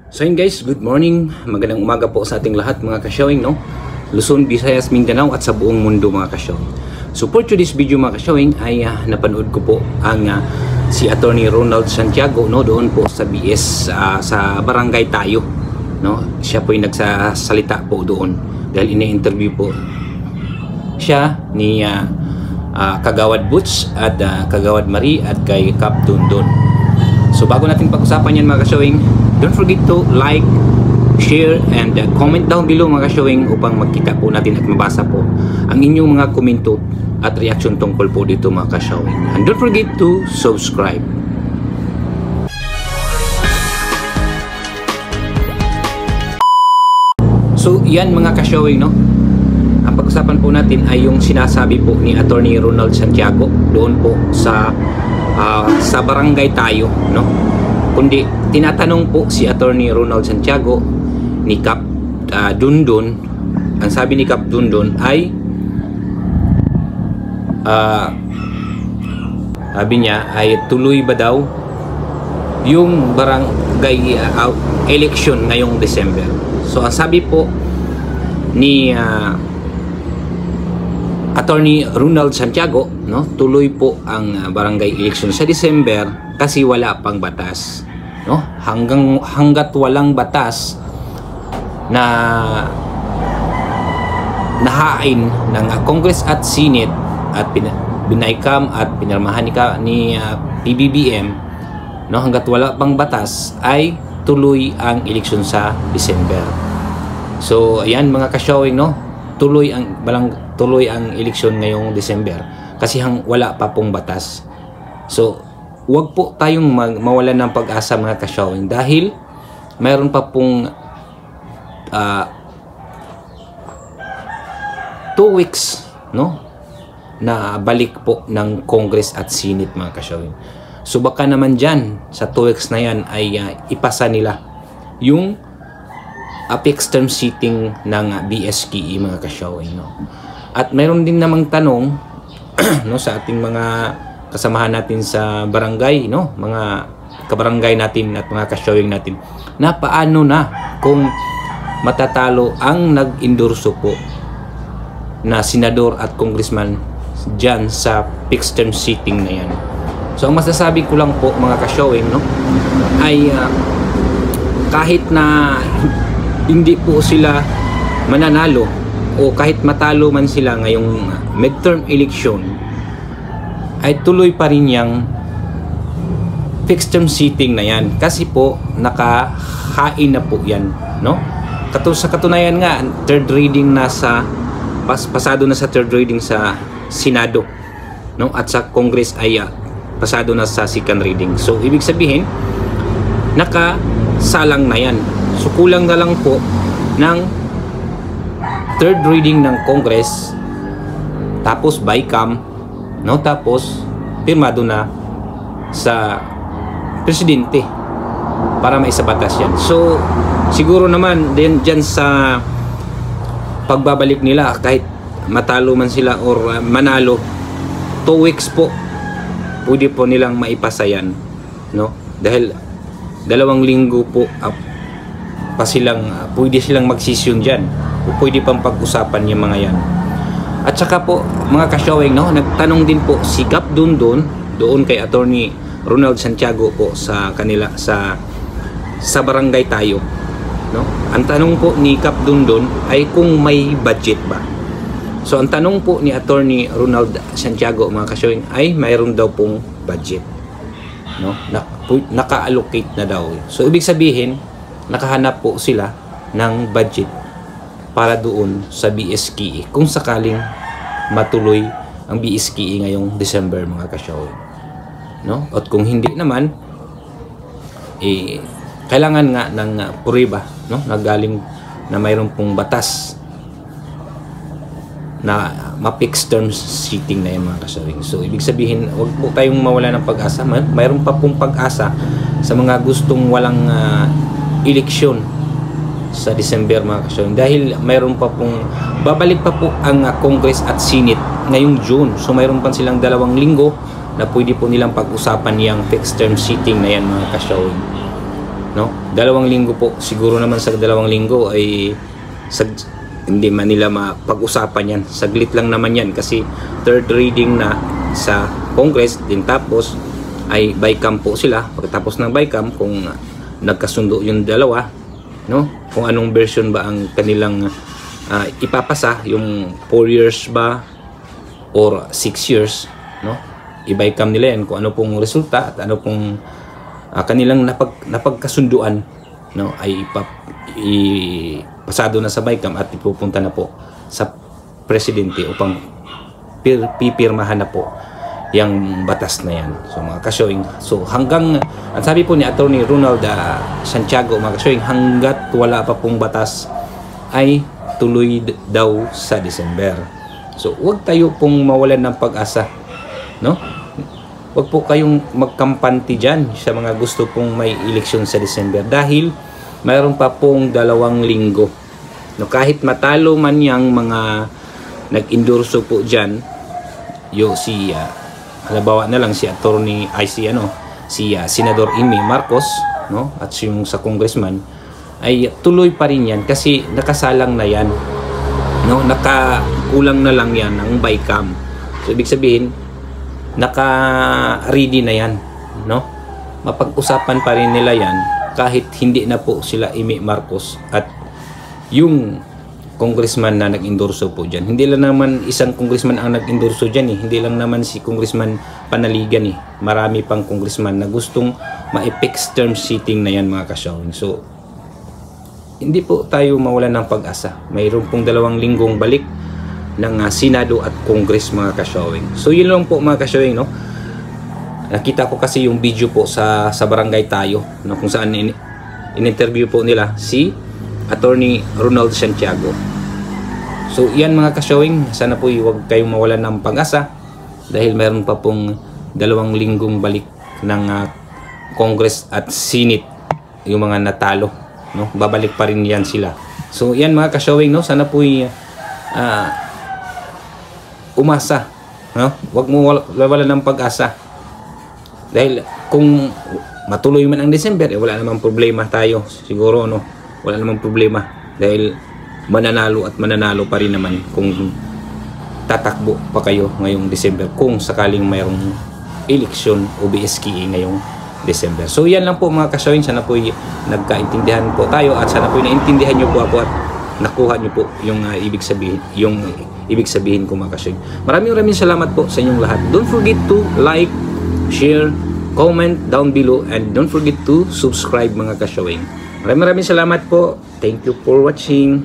So yun guys, good morning, magandang umaga po sa ating lahat mga ka-showing, no? Luzon, Visayas, Mindanao at sa buong mundo mga ka-showing. So for today's video mga ka-showing ay napanood ko po ang si Attorney Ronald Santiago, no, doon po sa BS sa Barangay Tayo, no? Siya po yung nagsasalita po doon dahil ini-interview po siya ni Kagawad Butch at Kagawad Marie at kay Kap Dundon. So bago natin pag-usapan yan mga ka-showing, don't forget to like, share, and comment down below mga ka-showing upang magkita po natin at mabasa po ang inyong mga komento at reaction tungkol po dito mga ka-showing. And don't forget to subscribe. So yan mga ka-showing, no? Ang pag-usapan po natin ay yung sinasabi po ni Attorney Ronald Santiago doon po sa Barangay Tayo, no? Kundi tinatanong po si Attorney Ronald Santiago ni Kap Dundon. Ang sabi ni Kap Dundon ay sabi niya ay tuloy ba daw yung barangay election ngayong December. So ang sabi po ni Attorney Ronald Santiago, no, tuloy po ang barangay election sa December kasi wala pang batas, no? Hanggat walang batas na nahain ng Congress at Senate at binaykam at pinirmahan ni PBBM, no, hanggat wala pang batas ay tuloy ang election sa December. So ayan mga ka-showing, no, tuloy ang eleksyon ngayong December kasi wala pa pong batas. So wag po tayong mawalan ng pag-asa mga ka-showing dahil mayroon pa pong 2 weeks, no, na balik po ng Congress at Senate mga ka-showing. So baka naman dyan sa 2 weeks na yan ay ipasa nila yung fixed term seating ng BSKE mga ka-showing, no? At mayroon din namang tanong no, sa ating mga kasamahan natin sa barangay, no, mga kabarangay natin at mga ka-showing natin, na paano na kung matatalo ang nag-endorso po na senador at congressman dyan sa fixed term seating na yan. So ang masasabi ko lang po mga ka-showing, no, ay kahit na hindi po sila mananalo o kahit matalo man sila ngayong midterm election, ay tuloy pa rin yung fixed term seating na yan kasi po nakahain na po yan, no? Sa katunayan nga, third reading na pasado na sa third reading sa Senado, no, at sa Congress ay pasado na sa second reading. So ibig sabihin nakasalang na yan. So kulang na lang po ng third reading ng Congress, tapos bycam, no, tapos pirmado na sa presidente para maisabatas yan. So siguro naman dyan sa pagbabalik nila, kahit matalo man sila or manalo, 2 weeks po pwede po nilang maipasa yan, no, dahil 2 linggo po pa silang pwede silang magsisyon dyan o pwede pang pag-usapan yung mga yan. At saka po mga ka-showing, no, nagtanong din po si Kap Dundon doon kay Attorney Ronald Santiago po sa kanila sa Barangay Tayo, no. Ang tanong po ni Kap Dundon ay kung may budget ba. So ang tanong po ni Attorney Ronald Santiago mga ka-showing ay mayroon daw pong budget, no, naka-allocate na daw. So ibig sabihin nakahanap po sila ng budget para doon sa BSKE kung sakaling matuloy ang BSKE ngayong December mga ka-showing, no? At kung hindi naman, kailangan nga ng prueba, no, nagaling na mayroon pong batas na ma-fixed term seating na yung mga ka-showing. So ibig sabihin huwag po tayong mawala ng pag-asa. Mayroon pa pong pag-asa sa mga gustong walang eleksyon sa December mga ka-showing dahil mayroon pa pong babalik pa po ang Congress at Senate ngayong June. So mayroon pa silang 2 linggo na pwede po nilang pag-usapan yung fixed term seating na yan mga ka-showing, no? 2 linggo po, siguro naman sa 2 linggo ay hindi man nila mapag-usapan yan. Saglit lang naman yan kasi third reading na sa Congress, din tapos ay bycam po sila. Pagkatapos ng bycam, kung nagkasundo yung dalawa, no? Kung anong version ba ang kanilang ipapasa, yung 4 years ba or 6 years, no? I-bycam nila yan kung ano pong resulta at ano pong kanilang napagkasunduan, no? Ay pasado na sa bycam at ipupunta na po sa presidente upang pipirmahan na po yung batas na yan. So mga ka-showing, so hanggang, ang sabi po ni Attorney Ronald Santiago, mga ka-showing, hanggat wala pa pong batas ay tuloy daw sa December. So huwag tayo pong mawalan ng pag-asa, no? Huwag po kayong magkampanti dyan sa mga gusto pong may eleksyon sa December dahil mayroon pa pong 2 linggo, no? Kahit matalo man yang mga nag-endorso po dyan, halimbawa na lang si Senador Amy Marcos, no? At yung sa congressman ay tuloy pa rin yan kasi nakasalang na yan, no? Nakakulang na lang yan ng bycam. So ibig sabihin naka-ready na yan, no? Mapag-usapan pa rin nila yan kahit hindi na po sila Amy Marcos at yung congressman na nag-endorso po dyan. Hindi lang naman isang congressman ang nag-endorso dyan eh. Hindi lang naman si Congressman Panaligan eh. Marami pang congressman na gustong ma-fix term sitting na yan, mga ka-showing. So, hindi po tayo mawalan ng pag-asa. Mayroon pong 2 linggong balik ng Senado at Congress, mga ka-showing. So, yun lang po, mga ka-showing, no? Nakita ko kasi yung video po sa barangay tayo, no? Kung saan in-interview po nila si Attorney Ronald Santiago. So yan, mga ka-showing, sana po huwag kayong mawalan ng pag-asa dahil mayroon pa pong 2 linggong balik ng Congress at Senate yung mga natalo, no? Babalik pa rin yan sila. So yan, mga ka-showing, no? Sana po umasa, no? Huwag mo mawalan ng pag-asa dahil kung matuloy man ang December, wala namang problema tayo siguro, no? Wala namang problema dahil mananalo at mananalo pa rin naman kung tatakbo pa kayo ngayong December kung sakaling mayroong eleksyon o BSKE ngayong December. So yan lang po, mga ka-showing, sana po nagkaintindihan po tayo at sana po naintindihan nyo po ako at nakuha nyo po yung ibig sabihin ko, mga ka-showing. Maraming salamat po sa inyong lahat. Don't forget to like, share, comment down below and don't forget to subscribe, mga ka-showing. Maraming salamat po. Thank you for watching.